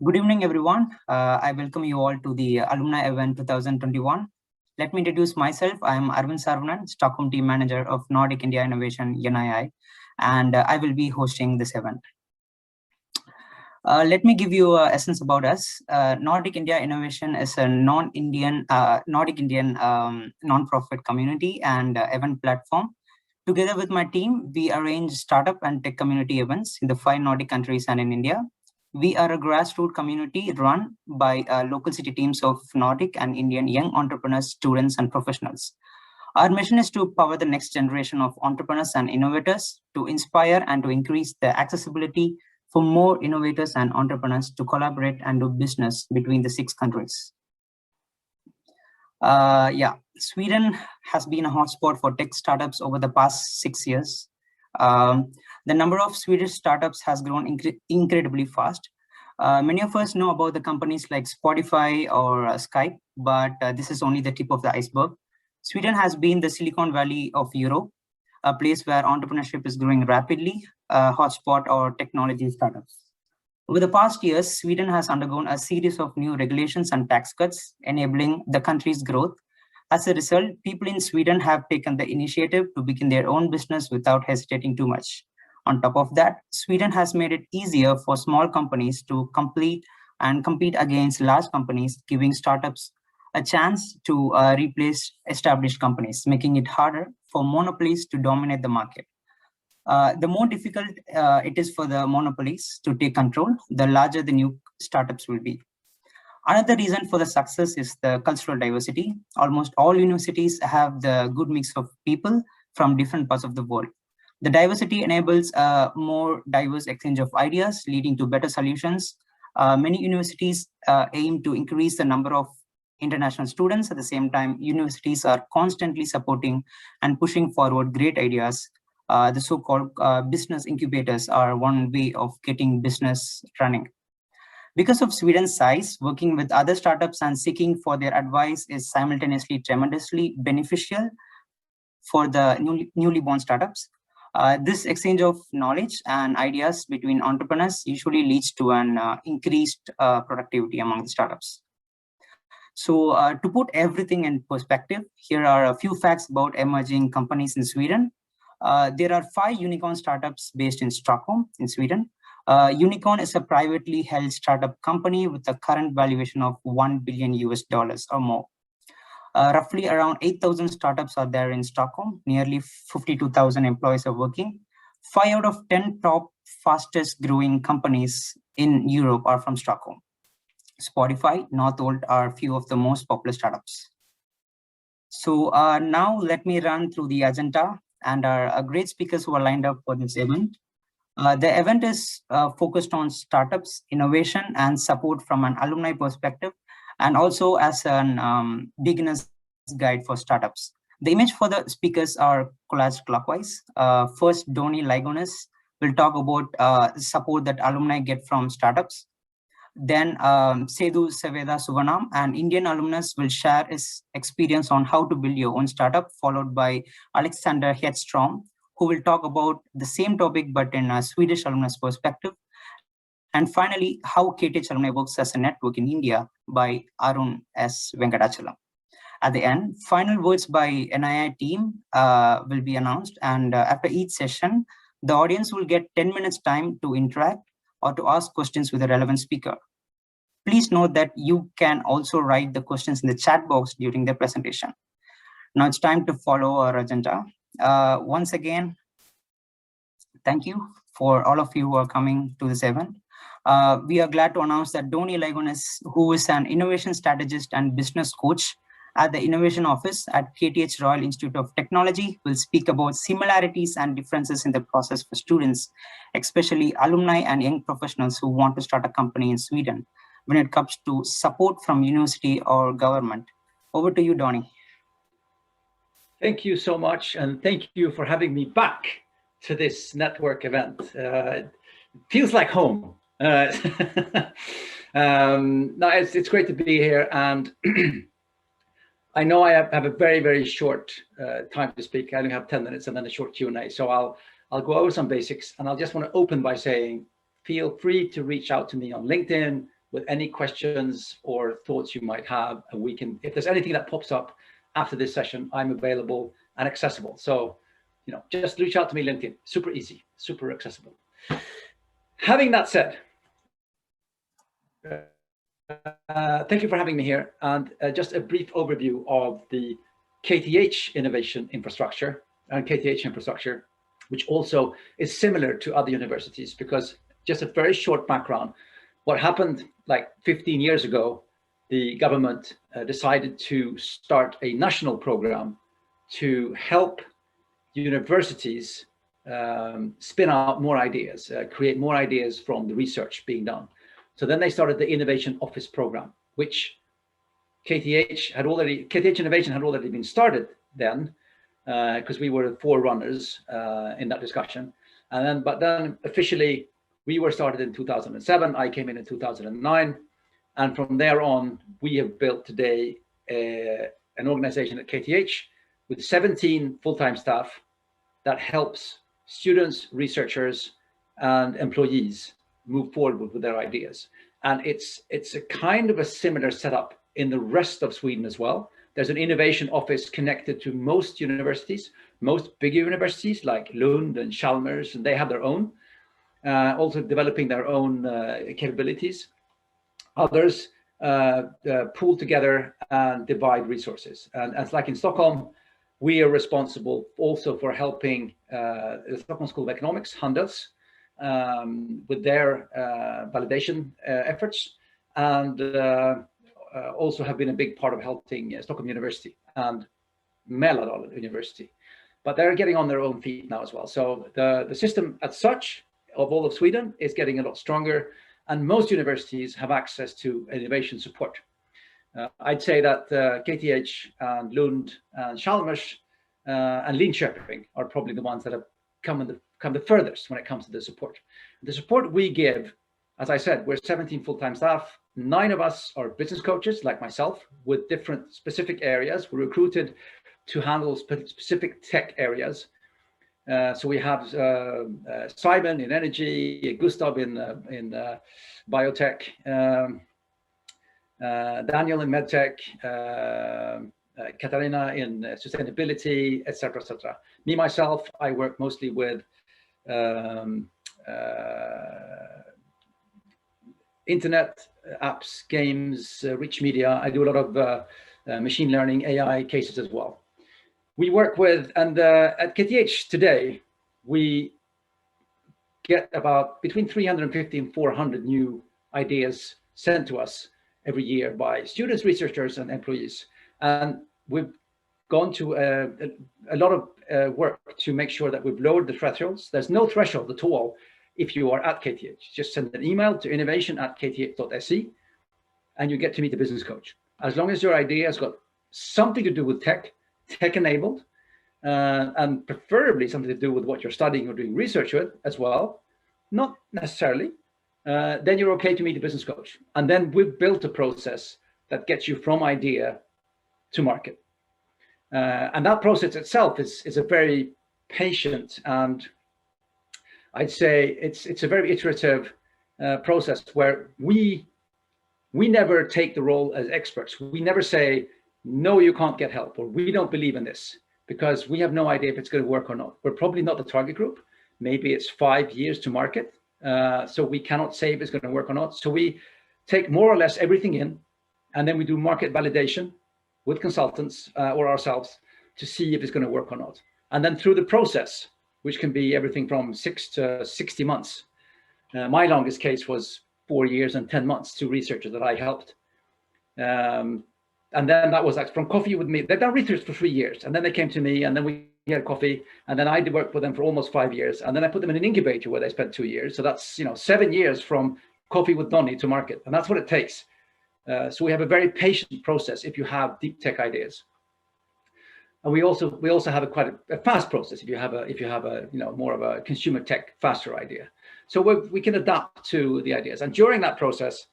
Good evening, everyone. I welcome you all to the Alumni event 2021. Let me introduce myself. I am Arvind Saravanan, Stockholm team manager of Nordic-India Innovation NII, and I will be hosting this event. Let me give you an essence about us. Nordic-India Innovation is a Nordic-Indian non-profit community and event platform. Together with my team, we arrange startup and tech community events in the 5 Nordic countries and in India. We are a grassroots community run by local city teams of Nordic and Indian young entrepreneurs, students, and professionals. Our mission is to power the next generation of entrepreneurs and innovators, to inspire and to increase the accessibility for more innovators and entrepreneurs to collaborate and do business between the 6 countries. Sweden has been a hotspot for tech startups over the past 6 years. The number of Swedish startups has grown incredibly fast. Many of us know about the companies like Spotify or Skype, but this is only the tip of the iceberg. Sweden has been the Silicon Valley of Europe, a place where entrepreneurship is growing rapidly, a hotspot or technology startups. Over the past years, Sweden has undergone a series of new regulations and tax cuts, enabling the country's growth. As a result, people in Sweden have taken the initiative to begin their own business without hesitating too much. On top of that, Sweden has made it easier for small companies to compete against large companies, giving startups a chance to replace established companies, making it harder for monopolies to dominate the market. The more difficult it is for the monopolies to take control, the larger the new startups will be. Another reason for the success is the cultural diversity. Almost all universities have the good mix of people from different parts of the world. The diversity enables a more diverse exchange of ideas, leading to better solutions. Many universities aim to increase the number of international students. At the same time, universities are constantly supporting and pushing forward great ideas. The so-called business incubators are one way of getting business running. Because of Sweden's size, working with other startups and seeking for their advice is simultaneously tremendously beneficial for the newly born startups. This exchange of knowledge and ideas between entrepreneurs usually leads to an increased productivity among the startups. So to put everything in perspective, here are a few facts about emerging companies in Sweden. There are 5 unicorn startups based in Stockholm, in Sweden. Unicorn is a privately held startup company with a current valuation of $1 billion or more. Roughly around 8,000 startups are there in Stockholm. Nearly 52,000 employees are working. 5 out of 10 top fastest growing companies in Europe are from Stockholm. Spotify, Northvolt are few of the most popular startups. So now let me run through the agenda and our great speakers who are lined up for this event. The event is focused on startups, innovation, and support from an alumni perspective, and also as an beginner's guide for startups. The image for the speakers are collaged clockwise. First, Donnie Lygonis will talk about support that alumni get from startups. Then Sedhu Seveda Suvanam, an Indian alumnus, will share his experience on how to build your own startup, followed by Alexander Hedstrom, who will talk about the same topic but in a Swedish alumnus perspective. And finally, how KTH Alumni works as a network in India by Arun S. Venkatachalam. At the end, final words by NII team will be announced, and after each session, the audience will get 10 minutes time to interact or to ask questions with a relevant speaker. Please note that you can also write the questions in the chat box during the presentation. Now it's time to follow our agenda. Once again, thank you for all of you who are coming to this event. We are glad to announce that Donnie Lygonis, who is an innovation strategist and business coach at the Innovation Office at KTH Royal Institute of Technology, will speak about similarities and differences in the process for students, especially alumni and young professionals who want to start a company in Sweden when it comes to support from university or government. Over to you, Donnie. Thank you so much, and thank you for having me back to this network event. It feels like home. No, it's great to be here, and I know I have a very, very short time to speak. I only have 10 minutes and then a short Q&A, so I'll go over some basics, and I'll just want to open by saying, feel free to reach out to me on LinkedIn, with any questions or thoughts you might have, and we can, if there's anything that pops up after this session, I'm available and accessible. So, just reach out to me, LinkedIn, super easy, super accessible. Having that said, thank you for having me here, and just a brief overview of the KTH innovation infrastructure and KTH infrastructure, which also is similar to other universities, because just a very short background. What happened like 15 years ago, the government decided to start a national program to help universities spin out more ideas, create more ideas from the research being done. So then they started the Innovation Office program, which KTH Innovation had already been started then, because we were the forerunners in that discussion. But then officially we were started in 2007. I came in 2009. And from there on, we have built today an organization at KTH with 17 full-time staff that helps students, researchers, and employees move forward with their ideas. And it's a kind of a similar setup in the rest of Sweden as well. There's an innovation office connected to most universities, most bigger universities like Lund and Chalmers, and they have their own, also developing their own capabilities. Others pool together and divide resources. And as like in Stockholm, we are responsible also for helping the Stockholm School of Economics, Handels, with their validation efforts, and also have been a big part of helping Stockholm University and Mälardalen University. But they're getting on their own feet now as well. So the system as such of all of Sweden is getting a lot stronger, and most universities have access to innovation support. I'd say that KTH and Lund and Chalmers and Linköping are probably the ones that have come the furthest when it comes to the support. The support we give, as I said, we're 17 full-time staff. 9 of us are business coaches like myself with different specific areas. We're recruited to handle specific tech areas. So we have Simon in energy, Gustav in biotech, Daniel in medtech, Katarina in sustainability, etc., etc. Me, myself, I work mostly with internet, apps, games, rich media. I do a lot of machine learning, AI cases as well. We work with, and at KTH today, we get about between 350 and 400 new ideas sent to us every year by students, researchers, and employees. And we've gone to a lot of work to make sure that we've lowered the thresholds. There's no threshold at all if you are at KTH. Just send an email to innovation@kth.se and you get to meet a business coach. As long as your idea has got something to do with tech-enabled, and preferably something to do with what you're studying or doing research with as well, not necessarily, then you're okay to meet a business coach. And then we've built a process that gets you from idea to market. And that process itself is a very patient, and I'd say it's a very iterative process where we never take the role as experts. We never say, no, you can't get help, or we don't believe in this, because we have no idea if it's going to work or not. We're probably not the target group. Maybe it's 5 years to market. So we cannot say if it's going to work or not. So we take more or less everything in, and then we do market validation with consultants or ourselves to see if it's going to work or not. And then through the process, which can be everything from 6 to 60 months. My longest case was 4 years and 10 months to researchers that I helped. And then that was like from coffee with me. They've done research for 3 years, and then they came to me, and then we had coffee, and then I did work with them for almost 5 years, and then I put them in an incubator where they spent 2 years. So that's 7 years from coffee with Donnie to market, and that's what it takes. So we have a very patient process if you have deep tech ideas, and we also have quite a fast process if you have a more of a consumer tech faster idea. So we can adapt to the ideas, and during that process,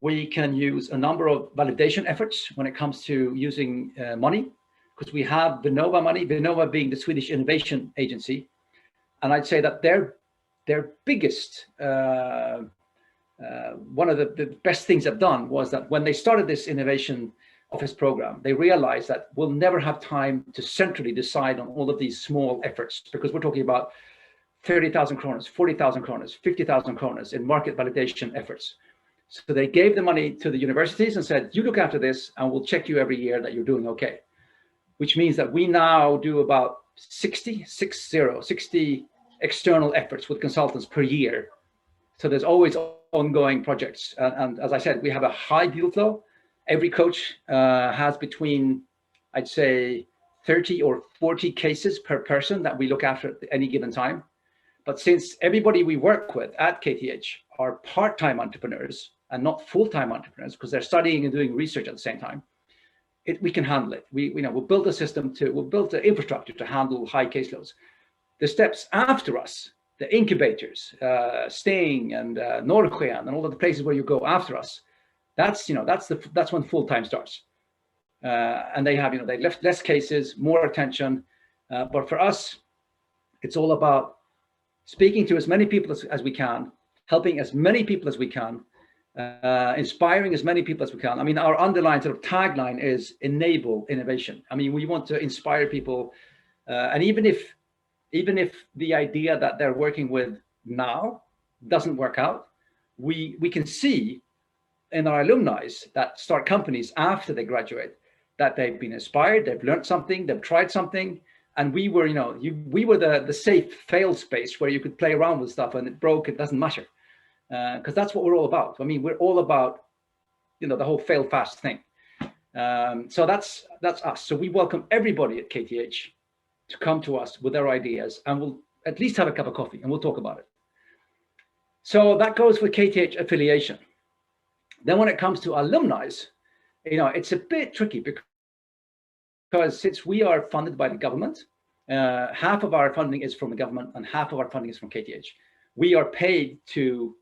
we can use a number of validation efforts when it comes to using money, because we have Vinnova money, Vinnova being the Swedish Innovation Agency. And I'd say that their biggest one of the best things they've done was that when they started this Innovation Office program, they realized that we'll never have time to centrally decide on all of these small efforts, because we're talking about 30,000 kroners, 40,000 kroners, 50,000 kroners in market validation efforts. So they gave the money to the universities and said, you look after this and we'll check you every year that you're doing okay. Which means that we now do about 60 external efforts with consultants per year. So there's always ongoing projects. And as I said, we have a high deal flow. Every coach has between, I'd say, 30 or 40 cases per person that we look after at any given time. But since everybody we work with at KTH are part-time entrepreneurs and not full-time entrepreneurs, because they're studying and doing research at the same time, we can handle it. We'll build a system we'll build the infrastructure to handle high caseloads. The steps after us, the incubators, Sting and Nordic-India and all of the places where you go after us, that's when full-time starts. And they have, they left less cases, more attention. But for us, it's all about speaking to as many people as we can, helping as many people as we can, inspiring as many people as we can. I mean, our underlying sort of tagline is enable innovation. I mean, we want to inspire people, and even if the idea that they're working with now doesn't work out, we can see in our alumni that start companies after they graduate that they've been inspired, they've learned something, they've tried something, and we were, we were the safe fail space where you could play around with stuff, and it broke, it doesn't matter. Because that's what we're all about. I mean, we're all about, the whole fail fast thing. So that's us. So we welcome everybody at KTH to come to us with their ideas, and we'll at least have a cup of coffee and we'll talk about it. So that goes for KTH affiliation. Then when it comes to alumni, it's a bit tricky because since we are funded by the government, half of our funding is from the government and half of our funding is from KTH. We are paid to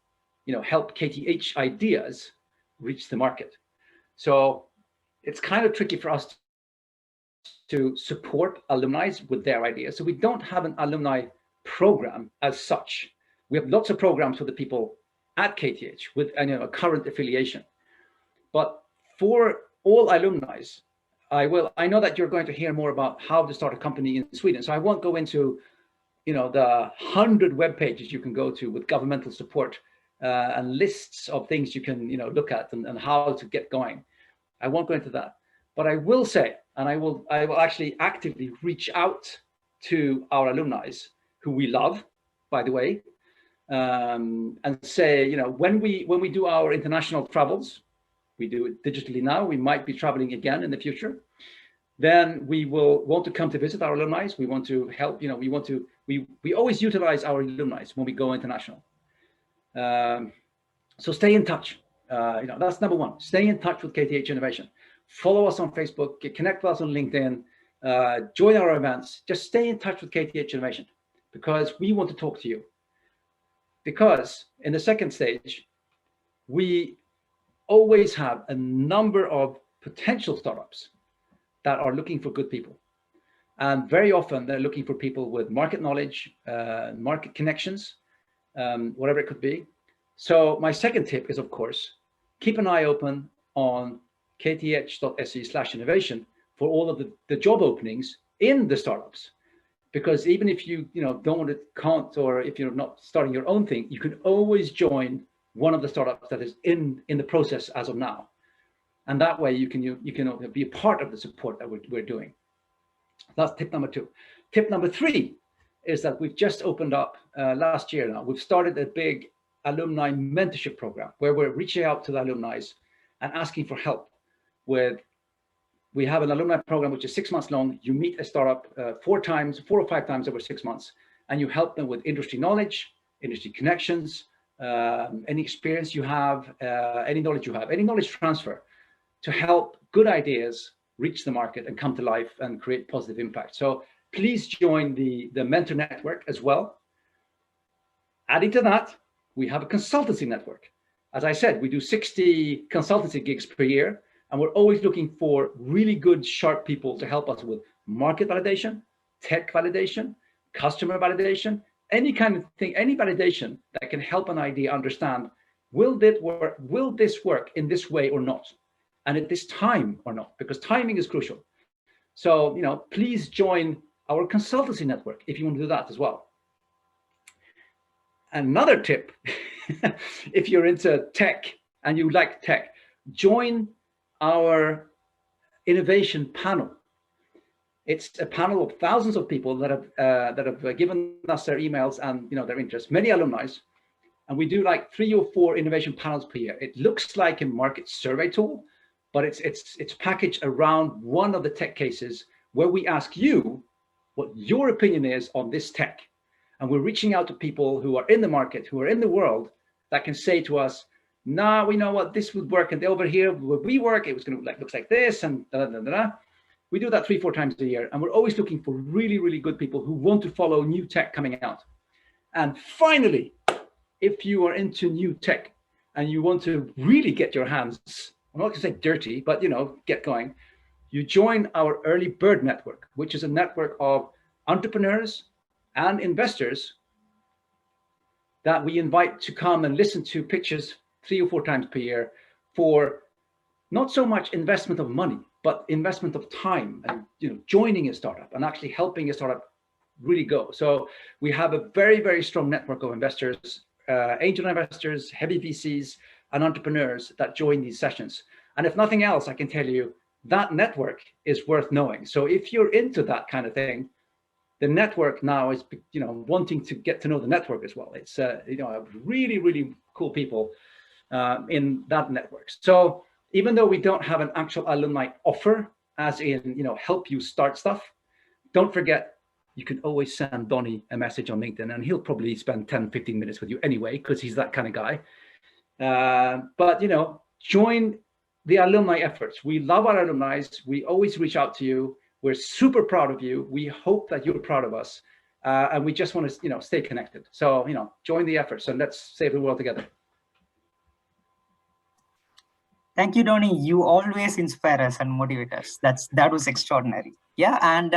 help KTH ideas reach the market. So it's kind of tricky for us to support alumni with their ideas. So we don't have an alumni program as such. We have lots of programs for the people at KTH with a current affiliation. But for all alumni, I know that you're going to hear more about how to start a company in Sweden. So I won't go into the 100 web pages you can go to with governmental support and lists of things you can look at and how to get going. I won't go into that, but I will say, and I will actually actively reach out to our alumni who we love, by the way, and say, when we do our international travels, we do it digitally now, we might be traveling again in the future, then we will want to come to visit our alumni. We want to help, we always utilize our alumni when we go international. So stay in touch. That's number one. Stay in touch with KTH Innovation. Follow us on Facebook, connect with us on LinkedIn, join our events. Just stay in touch with KTH Innovation because we want to talk to you. Because in the second stage, we always have a number of potential startups that are looking for good people. And very often they're looking for people with market knowledge, market connections, whatever it could be. So my second tip is, of course, keep an eye open on kth.se/innovation for all of the job openings in the startups. Because even if you can't, or if you're not starting your own thing, you can always join one of the startups that is in the process as of now. And that way you can be a part of the support that we're doing. That's tip number 2. Tip number 3 is that we've just opened up last year now. We've started a big alumni mentorship program where we're reaching out to the alumni and asking for help with. We have an alumni program which is 6 months long. You meet a startup 4 or 5 times over 6 months, and you help them with industry knowledge, industry connections, any experience you have, any knowledge you have, any knowledge transfer to help good ideas reach the market and come to life and create positive impact. So please join the mentor network as well. Adding to that, we have a consultancy network. As I said, we do 60 consultancy gigs per year, and we're always looking for really good, sharp people to help us with market validation, tech validation, customer validation, any kind of thing, any validation that can help an idea understand will this work in this way or not? And at this time or not, because timing is crucial. So, please join our consultancy network if you want to do that as well. Another tip, if you're into tech and you like tech, join our innovation panel. It's a panel of thousands of people that have given us their emails and their interest, many alumni, and we do like 3 or 4 innovation panels per year. It looks like a market survey tool, but it's packaged around one of the tech cases where we ask you what your opinion is on this tech. And we're reaching out to people who are in the market, who are in the world, that can say to us, nah, we know what this would work, and over here where we work, it was going to looks like this, and da, da, da, da. We do that 3-4 times a year, and we're always looking for really, really good people who want to follow new tech coming out. And finally, if you are into new tech and you want to really get your hands, I'm not going to say dirty, but get going, you join our Early Bird Network, which is a network of entrepreneurs and investors that we invite to come and listen to pitches 3 or 4 times per year for not so much investment of money, but investment of time and joining a startup and actually helping a startup really go. So we have a very, very strong network of investors, angel investors, heavy VCs, and entrepreneurs that join these sessions. And if nothing else, I can tell you that network is worth knowing. So if you're into that kind of thing, the network now is, wanting to get to know the network as well. It's, really, really cool people in that network. So even though we don't have an actual alumni offer, as in, help you start stuff, don't forget, you can always send Donnie a message on LinkedIn, and he'll probably spend 10-15 minutes with you anyway, because he's that kind of guy. But, join the alumni efforts. We love our alumni. We always reach out to you. We're super proud of you. We hope that you're proud of us. And we just want to, stay connected. So, join the efforts and let's save the world together. Thank you, Donnie. You always inspire us and motivate us. That was extraordinary. Yeah, and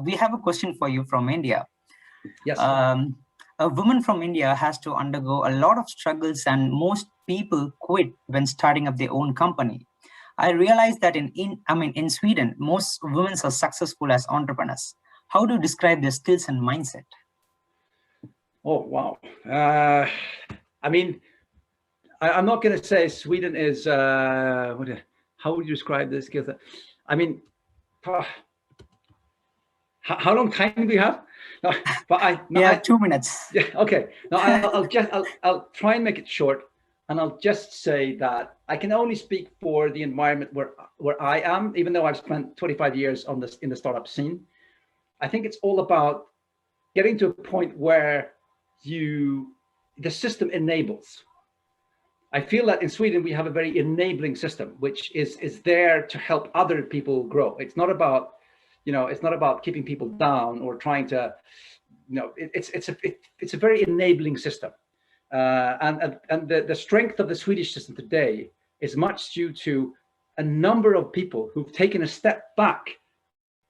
we have a question for you from India. Yes. A woman from India has to undergo a lot of struggles, and most people quit when starting up their own company. I realized that in Sweden, most women are successful as entrepreneurs. How do you describe their skills and mindset? Oh, wow. I'm not going to say Sweden is, how would you describe this skill set? How long time do we have? No, but 2 minutes. Yeah, okay. No, I'll try and make it short, and I'll just say that I can only speak for the environment where I am, even though I've spent 25 years in the startup scene. I think it's all about getting to a point where the system enables. I feel that in Sweden we have a very enabling system, which is there to help other people grow. It's not about, it's not about keeping people down or trying to, it's a very enabling system. And the strength of the Swedish system today is much due to a number of people who've taken a step back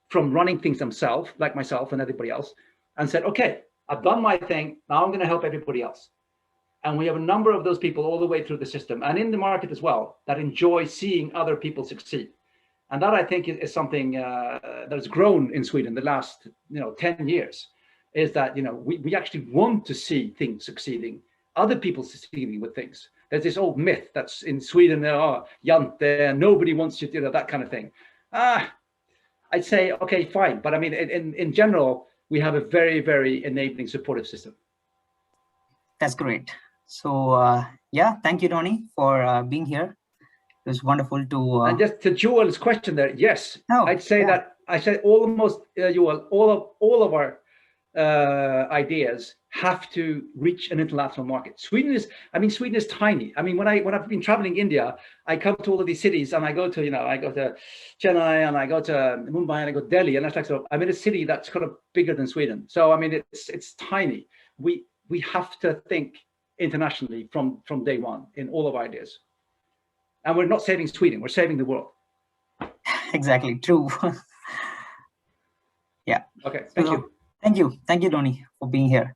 from running things themselves, like myself and everybody else, and said, okay, I've done my thing, now I'm going to help everybody else. And we have a number of those people all the way through the system and in the market as well that enjoy seeing other people succeed. And that, I think, is something that has grown in Sweden the last 10 years, is that we actually want to see things succeeding, other people succeeding with things. There's this old myth that's in Sweden, Jante, nobody wants you to, that kind of thing. I'd say, okay, fine. But I mean, in general, we have a very, very enabling, supportive system. That's great. So yeah, thank you, Donnie, for being here. It was wonderful to. And just to Joel's question there, yes, I'd say that I said almost, Joel, all of our ideas have to reach an international market. Sweden is tiny. I mean, when I've been traveling India, I come to all of these cities, and I go to Chennai, and I go to Mumbai, and I go to Delhi, and that's like, so I'm in a city that's kind of bigger than Sweden. So I mean, it's tiny. We have to think internationally from day one in all of our ideas. And we're not saving Sweden, we're saving the world. Exactly, true. Yeah. Okay, thank you. Thank you, Donnie, for being here.